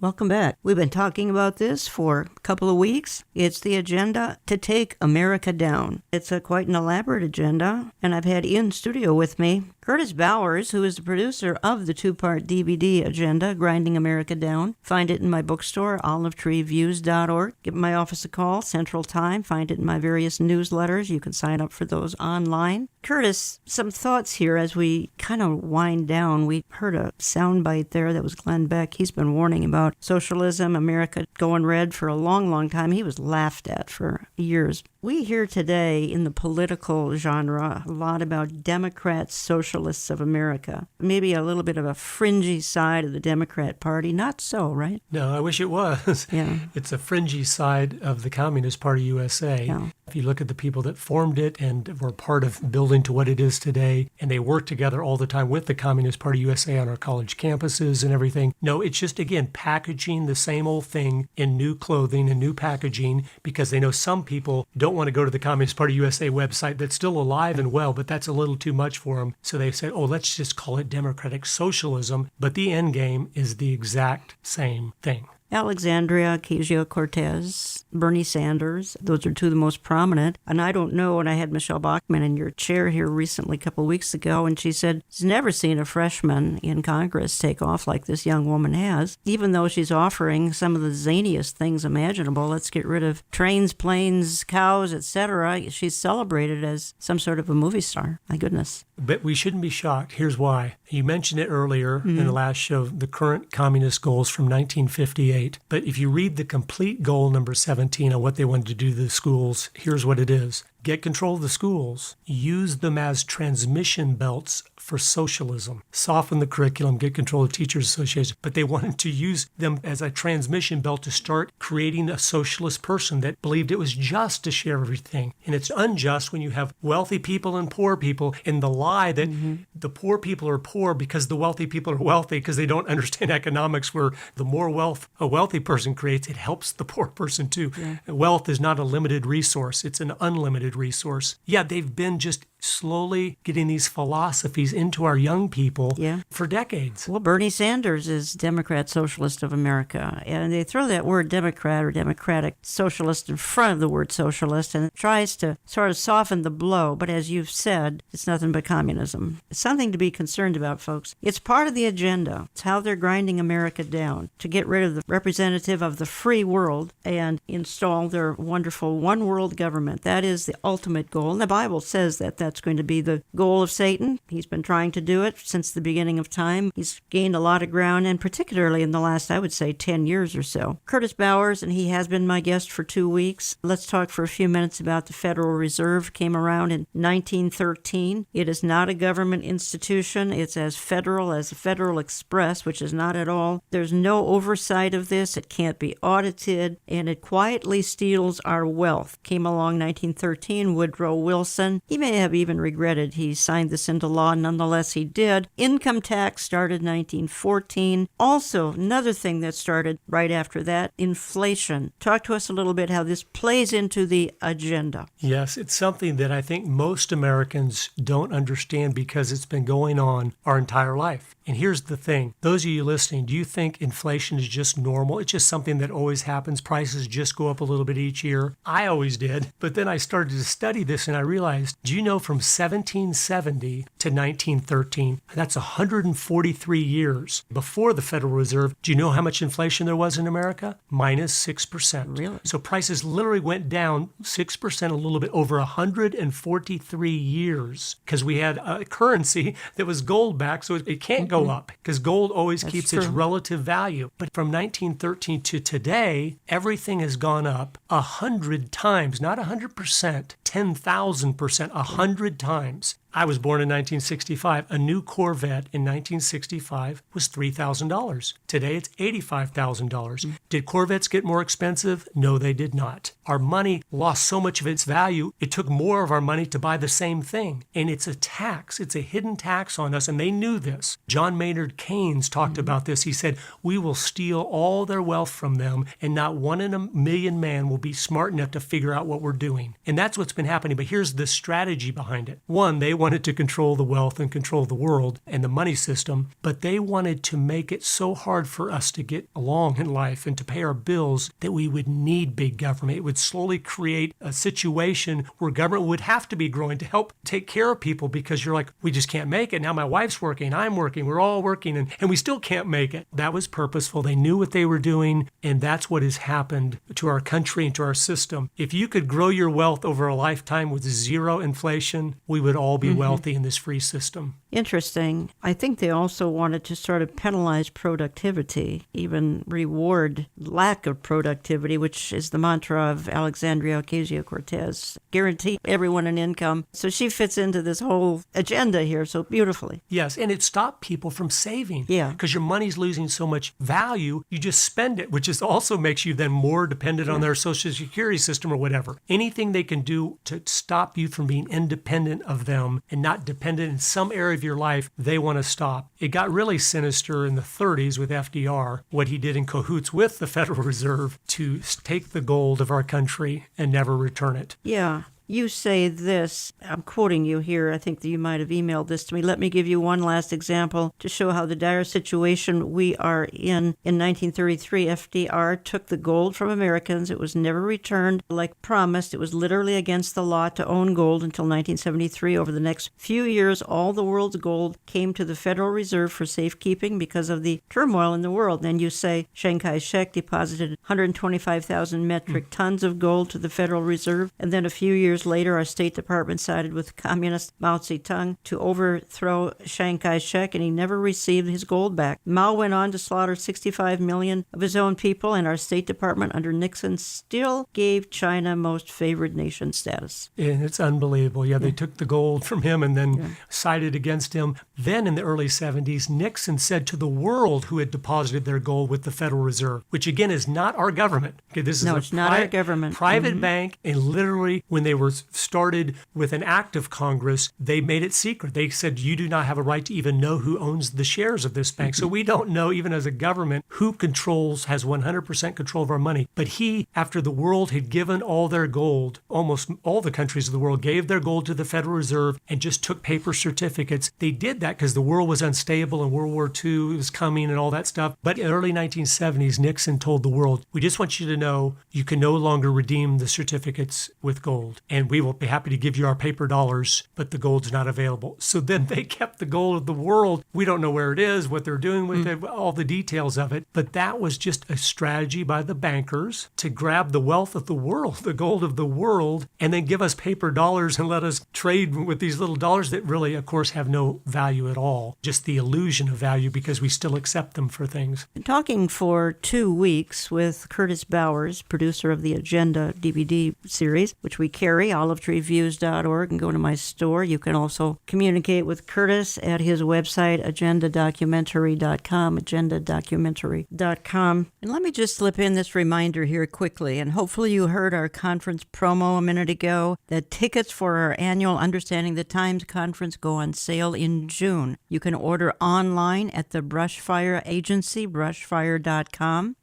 Welcome back. We've been talking about this for a couple of weeks. It's the agenda to take America down. It's quite an elaborate agenda, and I've had in studio with me Curtis Bowers, who is the producer of the 2-part DVD agenda, Grinding America Down. Find it in my bookstore, olivetreeviews.org. Give my office a call, Central Time. Find it in my various newsletters. You can sign up for those online. Curtis, some thoughts here as we kind of wind down. We heard a soundbite there that was Glenn Beck. He's been warning about socialism, America going red for a long, long time. He was laughed at for years. We hear today in the political genre a lot about Democrats, socialists of America. Maybe a little bit of a fringy side of the Democrat Party. Not so, right? No, I wish it was. Yeah. It's a fringy side of the Communist Party USA. Yeah. If you look at the people that formed it and were part of building to what it is today, and they work together all the time with the Communist Party USA on our college campuses and everything. No, it's just, again, packaging the same old thing in new clothing and new packaging because they know some people don't want to go to the Communist Party USA website that's still alive and well, but that's a little too much for them. So they said, oh, let's just call it democratic socialism. But the end game is the exact same thing. Alexandria Ocasio-Cortez, Bernie Sanders, those are two of the most prominent. And I don't know, and I had Michelle Bachmann in your chair here recently, a couple of weeks ago, and she said she's never seen a freshman in Congress take off like this young woman has, even though she's offering some of the zaniest things imaginable. Let's get rid of trains, planes, cows, etc. She's celebrated as some sort of a movie star. My goodness. But we shouldn't be shocked. Here's why. You mentioned it earlier in the last show, the current communist goals from 1958. But if you read the complete goal number 17 on what they wanted to do to the schools, here's what it is. Get control of the schools. Use them as transmission belts for socialism. Soften the curriculum, get control of teachers' associations. But they wanted to use them as a transmission belt to start creating a socialist person that believed it was just to share everything. And it's unjust when you have wealthy people and poor people, and the lie that the poor people are poor because the wealthy people are wealthy because they don't understand economics, where the more wealth a wealthy person creates, it helps the poor person too. Yeah. Wealth is not a limited resource. It's an unlimited limited resource. Yeah, they've been just slowly getting these philosophies into our young people for decades. Well, Bernie Sanders is Democrat Socialist of America, and they throw that word Democrat or Democratic Socialist in front of the word socialist, and it tries to sort of soften the blow. But as you've said, it's nothing but communism. It's something to be concerned about, folks. It's part of the agenda. It's how they're grinding America down to get rid of the representative of the free world and install their wonderful one world government. That is the ultimate goal. And the Bible says that that's going to be the goal of Satan. He's been trying to do it since the beginning of time. He's gained a lot of ground, and particularly in the last, I would say, 10 years or so. Curtis Bowers, and he has been my guest for 2 weeks. Let's talk for a few minutes about the Federal Reserve. Came around in 1913. It is not a government institution. It's as federal as the Federal Express, which is not at all. There's no oversight of this. It can't be audited, and it quietly steals our wealth. Came along 1913, Woodrow Wilson. He may have even regretted he signed this into law. Nonetheless, he did. Income tax started 1914. Also, another thing that started right after that, inflation. Talk to us a little bit how this plays into the agenda. Yes, it's something that I think most Americans don't understand because it's been going on our entire life. And here's the thing. Those of you listening, do you think inflation is just normal? It's just something that always happens. Prices just go up a little bit each year. I always did. But then I started to study this and I realized, do you know from 1770 to 1913, that's 143 years before the Federal Reserve. Do you know how much inflation there was in America? Minus 6%. Really? So prices literally went down 6% a little bit over 143 years because we had a currency that was gold backed, so it can't go up because gold always keeps its relative value. But from 1913 to today, everything has gone up 100 times, not 100%, 10,000%, 100 times. I was born in 1965. A new Corvette in 1965 was $3,000. Today it's $85,000. Did Corvettes get more expensive? No, they did not. Our money lost so much of its value, it took more of our money to buy the same thing. And it's a tax. It's a hidden tax on us, and they knew this. John Maynard Keynes talked about this. He said, we will steal all their wealth from them, and not one in a million man will be smart enough to figure out what we're doing. And that's what's been happening. But here's the strategy behind it. One, they wanted to control the wealth and control the world and the money system, but they wanted to make it so hard for us to get along in life and to pay our bills that we would need big government. It would slowly create a situation where government would have to be growing to help take care of people because you're like, we just can't make it. Now my wife's working, I'm working, we're all working, and we still can't make it. That was purposeful. They knew what they were doing, and that's what has happened to our country and to our system. If you could grow your wealth over a lifetime with zero inflation, we would all be wealthy in this free system. Interesting. I think they also wanted to sort of penalize productivity, even reward lack of productivity, which is the mantra of Alexandria Ocasio-Cortez. Guarantee everyone an income. So she fits into this whole agenda here so beautifully. Yes, and it stopped people from saving. Yeah. Because your money's losing so much value, you just spend it, which is also makes you then more dependent on their Social Security system or whatever. Anything they can do to stop you from being independent of them and not dependent in some area of your life, they want to stop. It got really sinister in the 30s with FDR, what he did in cahoots with the Federal Reserve to take the gold of our country and never return it. Yeah. You say this, I'm quoting you here, I think that you might have emailed this to me. Let me give you one last example to show how the dire situation we are in. In 1933, FDR took the gold from Americans. It was never returned like promised. It was literally against the law to own gold until 1973. Over the next few years, all the world's gold came to the Federal Reserve for safekeeping because of the turmoil in the world. Then you say Chiang Kai-shek deposited 125,000 metric tons of gold to the Federal Reserve, and then a few years later, our State Department sided with communist Mao Zedong to overthrow Chiang Kai-shek, and he never received his gold back. Mao went on to slaughter 65 million of his own people, and our State Department under Nixon still gave China most favored nation status. And it's unbelievable. Yeah, they took the gold from him and then sided against him. Then in the early 70s, Nixon said to the world who had deposited their gold with the Federal Reserve, which again is not our government. Okay, this is it's not our government. Private bank, and literally when they were were started with an act of Congress, they made it secret. They said, you do not have a right to even know who owns the shares of this bank. So we don't know, even as a government, who has 100% control of our money. But he, after the world had given all their gold, almost all the countries of the world gave their gold to the Federal Reserve and just took paper certificates. They did that because the world was unstable and World War II was coming and all that stuff. But in the early 1970s, Nixon told the world, we just want you to know you can no longer redeem the certificates with gold. And we will be happy to give you our paper dollars, but the gold's not available. So then they kept the gold of the world. We don't know where it is, what they're doing with it, all the details of it. But that was just a strategy by the bankers to grab the wealth of the world, the gold of the world, and then give us paper dollars and let us trade with these little dollars that really, of course, have no value at all. Just the illusion of value because we still accept them for things. Talking for 2 weeks with Curtis Bowers, producer of the Agenda DVD series, which we carry, olivetreeviews.org, and go to my store. You can also communicate with Curtis at his website, agendadocumentary.com, agendadocumentary.com. And let me just slip in this reminder here quickly, and hopefully you heard our conference promo a minute ago, that tickets for our annual Understanding the Times conference go on sale in June. You can order online at the Brushfire Agency, brushfire.com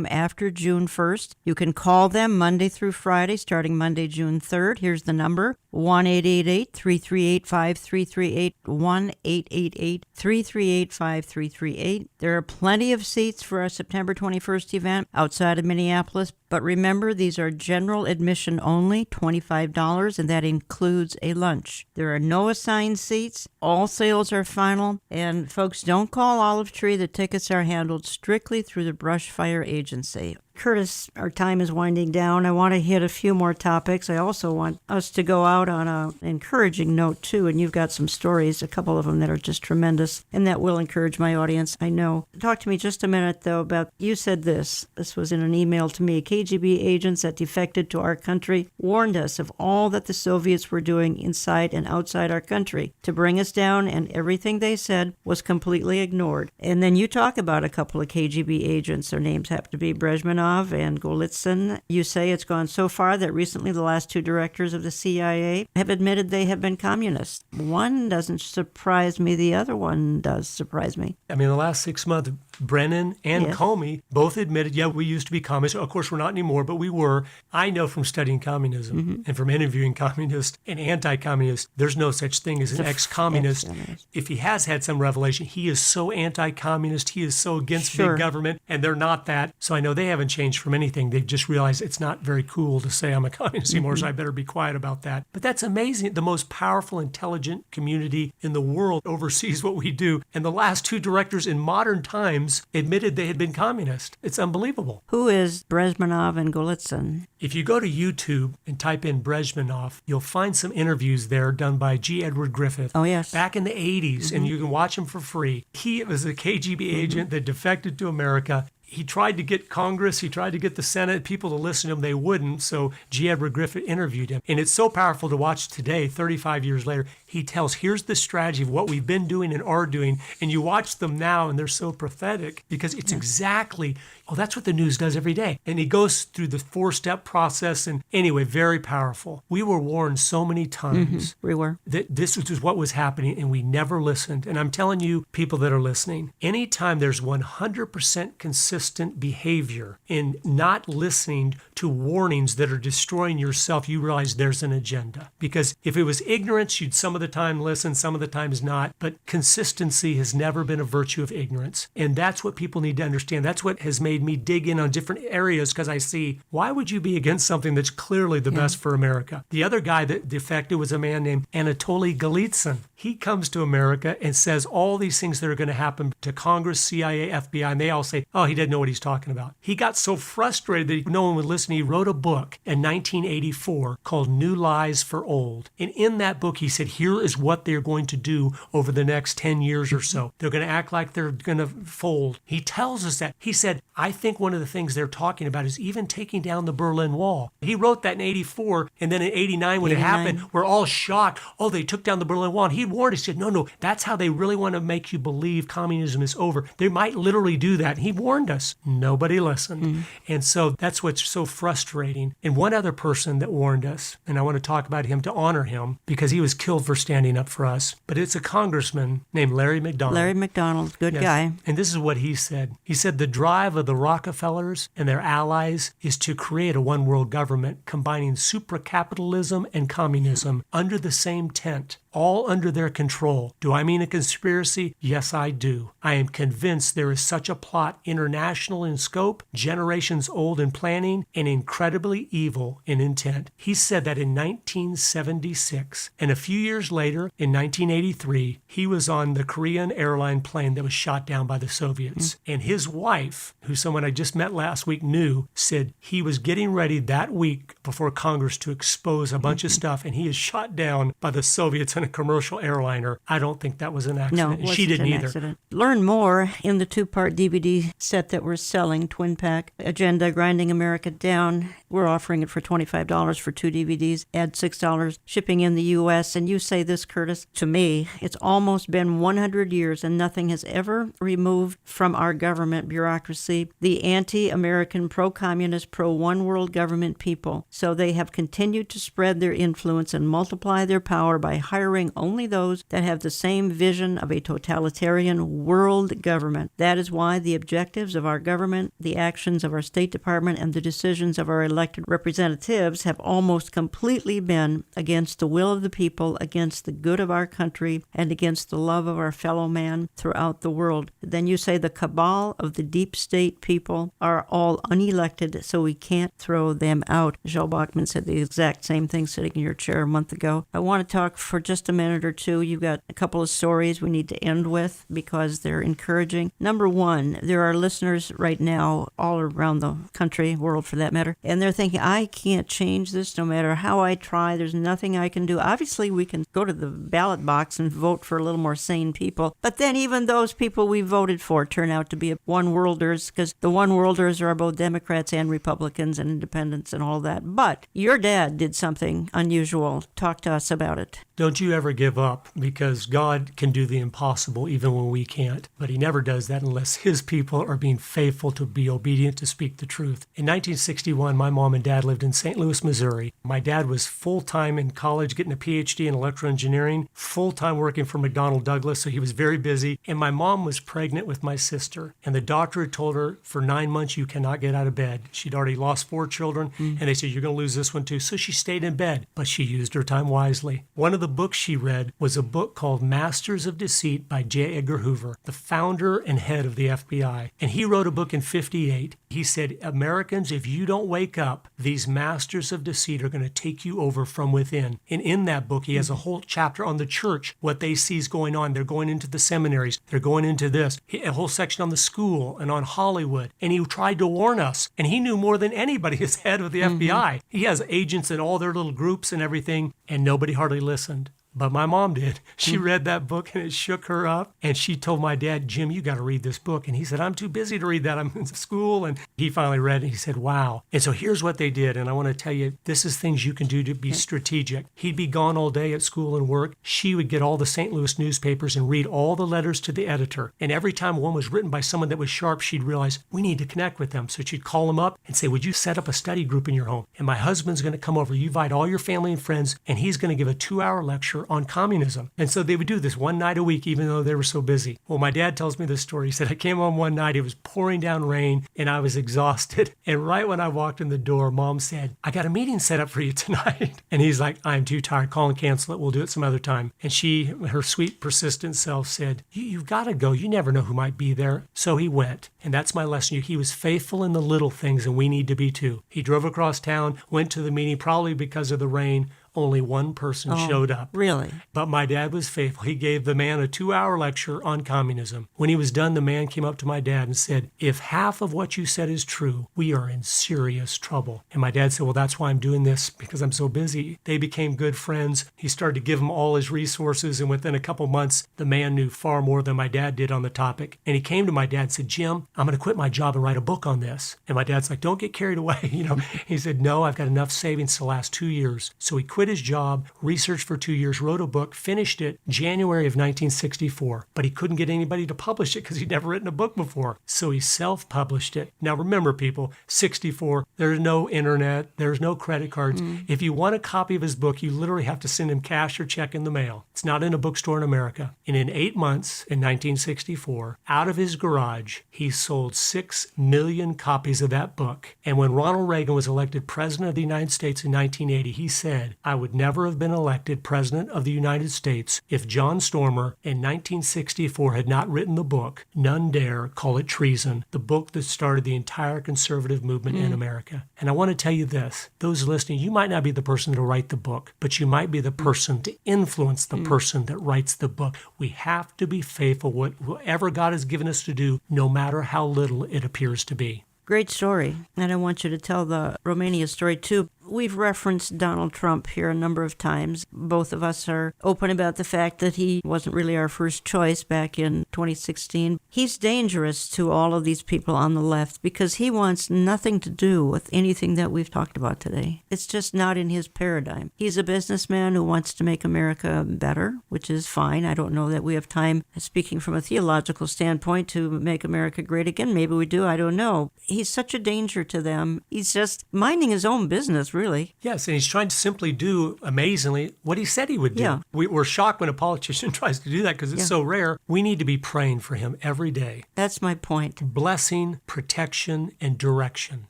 after June 1st. You can call them Monday through Friday, starting Monday, June 3rd. Here's the number, 1-888-338-5338, 1-888-338-5338. There are plenty of seats for our September 21st event outside of Minneapolis, but remember, these are general admission only, $25, and that includes a lunch. There are no assigned seats. All sales are final, and folks, don't call Olive Tree. The tickets are handled strictly through the Brushfire Agency. Curtis, our time is winding down. I want to hit a few more topics. I also want us to go out on an encouraging note, too, and you've got some stories, a couple of them that are just tremendous, and that will encourage my audience, I know. Talk to me just a minute, though, about, you said this was in an email to me, KGB agents that defected to our country warned us of all that the Soviets were doing inside and outside our country to bring us down, and everything they said was completely ignored. And then you talk about a couple of KGB agents. Their names happen to be Brezhnev and Golitsyn. You say it's gone so far that recently the last 2 directors of the CIA have admitted they have been communists. One doesn't surprise me. The other one does surprise me. I mean, the last 6 months, Brennan and Comey both admitted, yeah, we used to be communists. Of course, we're not anymore, but we were. I know from studying communism and from interviewing communists and anti-communists, there's no such thing as an ex-communist. If he has had some revelation, he is so anti-communist, he is so against big government, and they're not that. So I know they haven't changed from anything. They've just realized it's not very cool to say I'm a communist anymore, so I better be quiet about that. But that's amazing. The most powerful, intelligent community in the world oversees what we do. And the last 2 directors in modern times admitted they had been communist. It's unbelievable. Who is Brezhnev and Golitsyn? If you go to YouTube and type in Brezhnev, you'll find some interviews there done by G. Edward Griffith. Oh, yes. Back in the 80s, and you can watch him for free. He was a KGB agent that defected to America. He tried to get Congress, he tried to get the Senate, people to listen to him, they wouldn't, so G. Edward Griffith interviewed him. And it's so powerful to watch today, 35 years later. He tells, here's the strategy of what we've been doing and are doing, and you watch them now, and they're so prophetic, because it's exactly, that's what the news does every day. And he goes through the 4-step process, and anyway, very powerful. We were warned so many times we were. That this was what was happening, and we never listened. And I'm telling you, people that are listening, anytime there's 100% consistent behavior in not listening to warnings that are destroying yourself, you realize there's an agenda. Because if it was ignorance, you'd some of the time listen, some of the times not. But consistency has never been a virtue of ignorance. And that's what people need to understand. That's what has made me dig in on different areas, because I see, why would you be against something that's clearly the best for America? The other guy that defected was a man named Anatoly Golitsyn. He comes to America and says all these things that are going to happen to Congress, CIA, FBI, and they all say, oh, he doesn't know what he's talking about. He got so frustrated that no one would listen. He wrote a book in 1984 called New Lies for Old. And in that book, he said, here is what they're going to do over the next 10 years or so. They're going to act like they're going to fold. He tells us that. He said, I think one of the things they're talking about is even taking down the Berlin Wall. He wrote that in 84, and then in 89, when it happened, we're all shocked. Oh, they took down the Berlin Wall. And he warned us, he said, no, that's how they really want to make you believe communism is over. They might literally do that. And he warned us. us. Nobody listened. And so that's what's so frustrating. And one other person that warned us, and I want to talk about him to honor him because he was killed for standing up for us, but it's a congressman named Larry McDonald. Larry McDonald, good guy. And this is what he said. He said the drive of the Rockefellers and their allies is to create a one world government combining supracapitalism and communism under the same tent, all under their control. Do I mean a conspiracy? Yes, I do. I am convinced there is such a plot, international in scope, generations old in planning, and incredibly evil in intent. He said that in 1976, and a few years later, in 1983, he was on the Korean airline plane that was shot down by the Soviets. And his wife, who someone I just met last week knew, said he was getting ready that week before Congress to expose a bunch of stuff, and he is shot down by the Soviets on a commercial airliner. I don't think that was an accident. No, she didn't either. Accident. Learn more in the 2-part DVD set that we're selling, Twin Pack, Agenda, Grinding America Down. We're offering it for $25 for 2 DVDs. Add $6 shipping in the U.S. And you say this, Curtis, to me, it's almost been 100 years and nothing has ever removed from our government bureaucracy the anti-American, pro-communist, pro-one world government people. So they have continued to spread their influence and multiply their power by hiring only those that have the same vision of a totalitarian world government. That is why the objectives of our government, the actions of our State Department, and the decisions of our elected representatives have almost completely been against the will of the people, against the good of our country, and against the love of our fellow man throughout the world. Then you say the cabal of the deep state people are all unelected, so we can't throw them out. Michelle Bachmann said the exact same thing sitting in your chair a month ago. I want to talk for just a minute or two. You've got a couple of stories we need to end with because they're encouraging. Number one, there are listeners right now all around the country, world for that matter, and they're thinking, I can't change this no matter how I try. There's nothing I can do. Obviously, we can go to the ballot box and vote for a little more sane people, but then even those people we voted for turn out to be one-worlders because the one-worlders are both Democrats and Republicans and independents and all that. But your dad did something unusual. Talk to us about it. Don't you ever give up, because God can do the impossible even when we can't. But he never does that unless his people are being faithful to be obedient to speak the truth. In 1961, my mom and dad lived in St. Louis, Missouri. My dad was full-time in college getting a PhD in electrical engineering, full-time working for McDonnell Douglas, so he was very busy. And my mom was pregnant with my sister. And the doctor had told her, for 9 months, you cannot get out of bed. She'd already lost 4 children, and they said, you're going to lose this one too. So she stayed in bed, but she used her time wisely. One of the books she read was a book called Masters of Deceit by J. Edgar Hoover, the founder and head of the FBI. And he wrote a book in 1958. He said, Americans, if you don't wake up, these masters of deceit are going to take you over from within. And in that book, he has a whole chapter on the church, what they see is going on. They're going into the seminaries. They're going into this. A whole section on the school and on Hollywood. And he tried to warn us. And he knew more than anybody as head of the FBI. He has agents in all their little groups and everything, and nobody hardly listened. But my mom did. She read that book and it shook her up. And she told my dad, Jim, you got to read this book. And he said, I'm too busy to read that. I'm in school. And he finally read it. And he said, wow. And so here's what they did. And I want to tell you, this is things you can do to be strategic. He'd be gone all day at school and work. She would get all the St. Louis newspapers and read all the letters to the editor. And every time one was written by someone that was sharp, she'd realize we need to connect with them. So she'd call them up and say, would you set up a study group in your home? And my husband's going to come over. You invite all your family and friends, and he's going to give a 2-hour lecture on communism. And so they would do this one night a week, even though they were so busy. Well, my dad tells me this story. He said, I came home one night, it was pouring down rain, and I was exhausted. And right when I walked in the door, Mom said, I got a meeting set up for you tonight. And he's like, I'm too tired. Call and cancel it. We'll do it some other time. And she, her sweet, persistent self said, you've got to go. You never know who might be there. So he went. And that's my lesson. He was faithful in the little things, and we need to be too. He drove across town, went to the meeting, probably because of the rain. Only one person showed up. Really? But my dad was faithful. He gave the man a 2-hour lecture on communism. When he was done, the man came up to my dad and said, if half of what you said is true, we are in serious trouble. And my dad said, well, that's why I'm doing this, because I'm so busy. They became good friends. He started to give him all his resources, and within a couple months, the man knew far more than my dad did on the topic. And he came to my dad and said, Jim, I'm going to quit my job and write a book on this. And my dad's like, don't get carried away. He said, no, I've got enough savings to last 2 years. So he quit quit his job, researched for 2 years, wrote a book, finished it January of 1964. But he couldn't get anybody to publish it because he'd never written a book before. So he self-published it. Now remember, people, 64, there's no internet, there's no credit cards. If you want a copy of his book, you literally have to send him cash or check in the mail. It's not in a bookstore in America. And in 8 months, in 1964, out of his garage, he sold 6 million copies of that book. And when Ronald Reagan was elected President of the United States in 1980, he said, "I would never have been elected President of the United States if John Stormer in 1964 had not written the book, None Dare Call It Treason, the book that started the entire conservative movement in America." And I want to tell you this, those listening, you might not be the person to write the book, but you might be the person to influence the person that writes the book. We have to be faithful, whatever God has given us to do, no matter how little it appears to be. Great story. And I want you to tell the Romania story too. We've referenced Donald Trump here a number of times. Both of us are open about the fact that he wasn't really our first choice back in 2016. He's dangerous to all of these people on the left because he wants nothing to do with anything that we've talked about today. It's just not in his paradigm. He's a businessman who wants to make America better, which is fine. I don't know that we have time, speaking from a theological standpoint, to make America great again. Maybe we do. I don't know. He's such a danger to them. He's just minding his own business, really. Yes, and he's trying to simply do, amazingly, what he said he would do. Yeah. We're shocked when a politician tries to do that because it's so rare. We need to be praying for him every day. That's my point. Blessing, protection, and direction.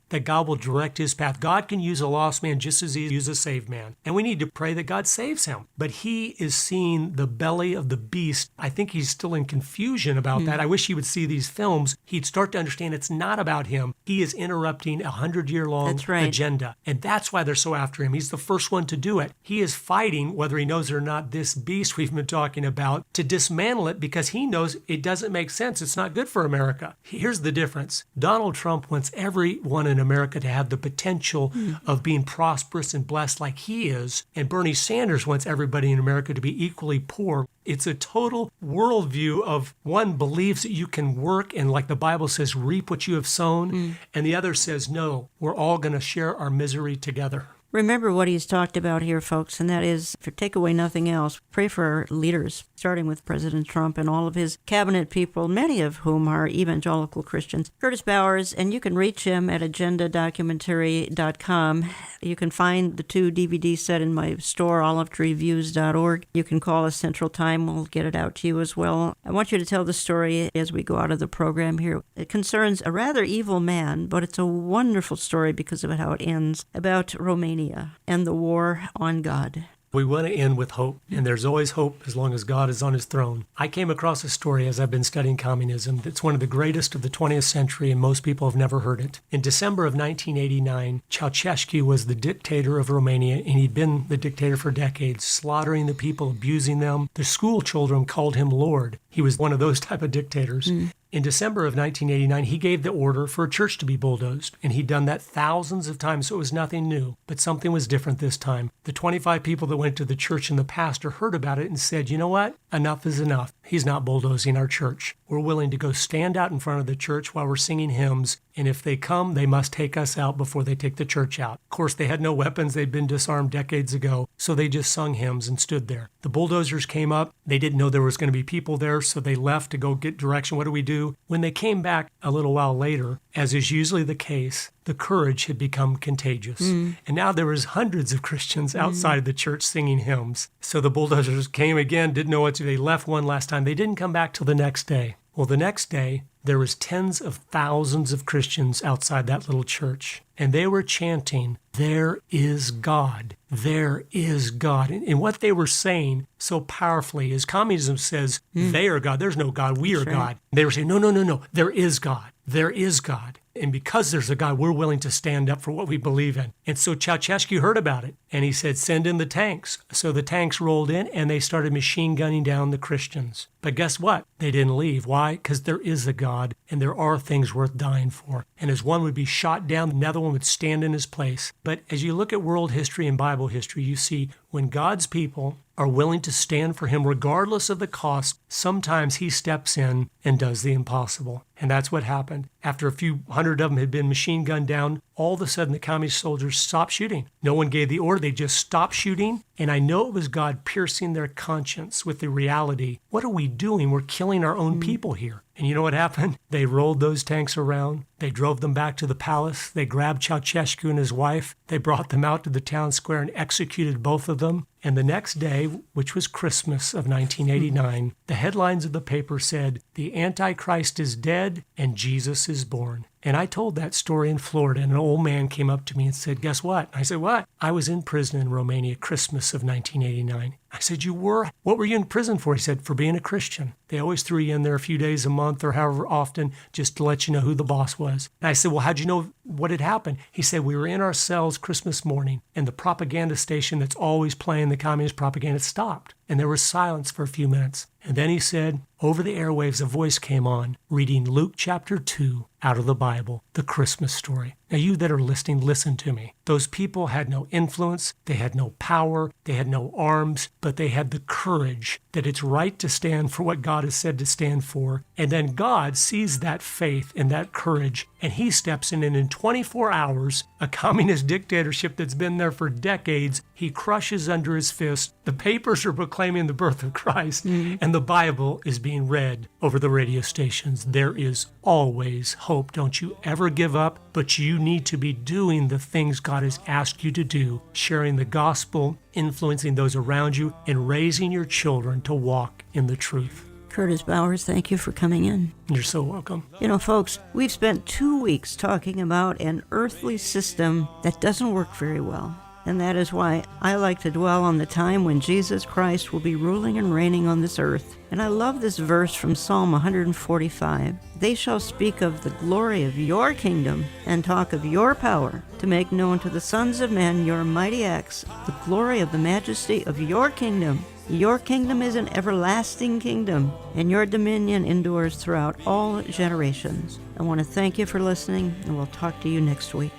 That God will direct his path. God can use a lost man just as he uses a saved man. And we need to pray that God saves him. But he is seeing the belly of the beast. I think he's still in confusion about that. I wish he would see these films. He'd start to understand it's not about him. He is interrupting a 100-year-long agenda. And that's why they're so after him. He's the first one to do it. He is fighting, whether he knows it or not, this beast we've been talking about, to dismantle it because he knows it doesn't make sense. It's not good for America. Here's the difference. Donald Trump wants everyone in America to have the potential of being prosperous and blessed like he is. And Bernie Sanders wants everybody in America to be equally poor. It's a total worldview of one believes that you can work and, like the Bible says, reap what you have sown. And the other says, no, we're all going to share our misery together. Remember what he's talked about here, folks, and that is, if you take away nothing else, pray for our leaders, starting with President Trump and all of his cabinet people, many of whom are evangelical Christians. Curtis Bowers, and you can reach him at agendadocumentary.com. You can find the 2 DVD set in my store, olivetreeviews.org. You can call us Central Time. We'll get it out to you as well. I want you to tell the story as we go out of the program here. It concerns a rather evil man, but it's a wonderful story because of how it ends, about Romania and the war on God. We want to end with hope, and there's always hope as long as God is on his throne. I came across a story as I've been studying communism that's one of the greatest of the 20th century, and most people have never heard it. In December of 1989, Ceausescu was the dictator of Romania, and he'd been the dictator for decades, slaughtering the people, abusing them. The school children called him Lord. He was one of those type of dictators. In December of 1989, he gave the order for a church to be bulldozed, and he'd done that thousands of times, so it was nothing new. But something was different this time. The 25 people that went to the church and the pastor heard about it and said, you know what? Enough is enough. He's not bulldozing our church. We're willing to go stand out in front of the church while we're singing hymns, and if they come, they must take us out before they take the church out. Of course, they had no weapons. They'd been disarmed decades ago, so they just sung hymns and stood there. The bulldozers came up. They didn't know there was going to be people there, so they left to go get direction. What do we do? When they came back a little while later, as is usually the case, the courage had become contagious. And now there was hundreds of Christians outside of the church singing hymns. So the bulldozers came again, didn't know what to do. They left one last time. They didn't come back till the next day. Well, the next day, there was tens of thousands of Christians outside that little church. And they were chanting, "There is God. There is God." And what they were saying so powerfully is communism says, they are God. There's no God. We are God. They were saying, no. There is God. There is God. And because there's a God, we're willing to stand up for what we believe in. And so Ceausescu heard about it, and he said, send in the tanks. So the tanks rolled in, and they started machine gunning down the Christians. But guess what? They didn't leave. Why? Because there is a God, and there are things worth dying for. And as one would be shot down, another one would stand in his place. But as you look at world history and Bible history, you see when God's people are willing to stand for him regardless of the cost, sometimes he steps in and does the impossible. And that's what happened. After a few hundred of them had been machine gunned down, all of a sudden the communist soldiers stopped shooting. No one gave the order. They just stopped shooting. And I know it was God piercing their conscience with the reality. What are we doing? We're killing our own people here. And you know what happened? They rolled those tanks around. They drove them back to the palace. They grabbed Ceausescu and his wife. They brought them out to the town square and executed both of them. And the next day, which was Christmas of 1989, the headlines of the paper said, "The Antichrist is dead and Jesus is born." And I told that story in Florida, and an old man came up to me and said, "Guess what?" I said, "What?" "I was in prison in Romania, Christmas of 1989. I said, "You were? What were you in prison for?" He said, "For being a Christian. They always threw you in there a few days a month or however often just to let you know who the boss was." And I said, "Well, how'd you know what had happened?" He said, "We were in our cells Christmas morning, and the propaganda station that's always playing the communist propaganda stopped. And there was silence for a few minutes. And then he said, over the airwaves, a voice came on, reading Luke chapter 2 out of the Bible, the Christmas story. Now, you that are listening, listen to me. Those people had no influence, they had no power, they had no arms, but they had the courage that it's right to stand for what God has said to stand for. And then God sees that faith and that courage, and he steps in, and in 24 hours, a communist dictatorship that's been there for decades, he crushes under his fist. The papers are proclaiming the birth of Christ, and the Bible is being read over the radio stations. There is always hope. Don't you ever give up, but you need to be doing the things God has asked you to do, sharing the gospel, influencing those around you, and raising your children to walk in the truth. Curtis Bowers, thank you for coming in. You're so welcome. You know, folks, we've spent 2 weeks talking about an earthly system that doesn't work very well. And that is why I like to dwell on the time when Jesus Christ will be ruling and reigning on this earth. And I love this verse from Psalm 145. They shall speak of the glory of your kingdom and talk of your power to make known to the sons of men your mighty acts, the glory of the majesty of your kingdom. Your kingdom is an everlasting kingdom, and your dominion endures throughout all generations. I want to thank you for listening, and we'll talk to you next week.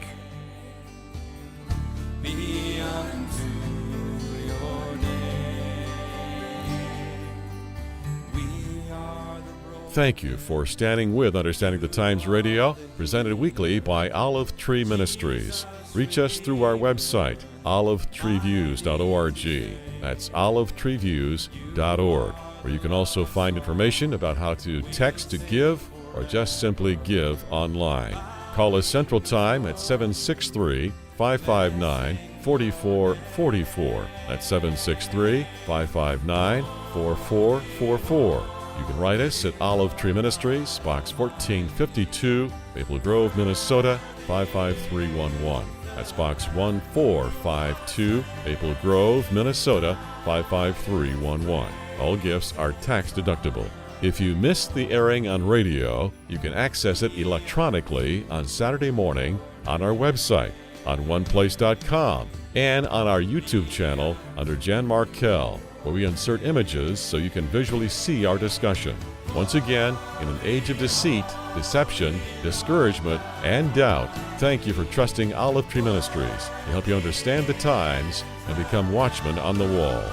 Thank you for standing with Understanding the Times Radio, presented weekly by Olive Tree Ministries. Reach us through our website, olivetreeviews.org. That's olivetreeviews.org, where you can also find information about how to text to give or just simply give online. Call us Central Time at 763-559-4444. That's 763-559-4444. You can write us at Olive Tree Ministries, Box 1452, Maple Grove, Minnesota, 55311. That's Box 1452, Maple Grove, Minnesota, 55311. All gifts are tax deductible. If you missed the airing on radio, you can access it electronically on Saturday morning on our website, on oneplace.com, and on our YouTube channel under Jan Markell, where we insert images so you can visually see our discussion. Once again, in an age of deceit, deception, discouragement, and doubt, thank you for trusting Olive Tree Ministries to help you understand the times and become watchmen on the wall.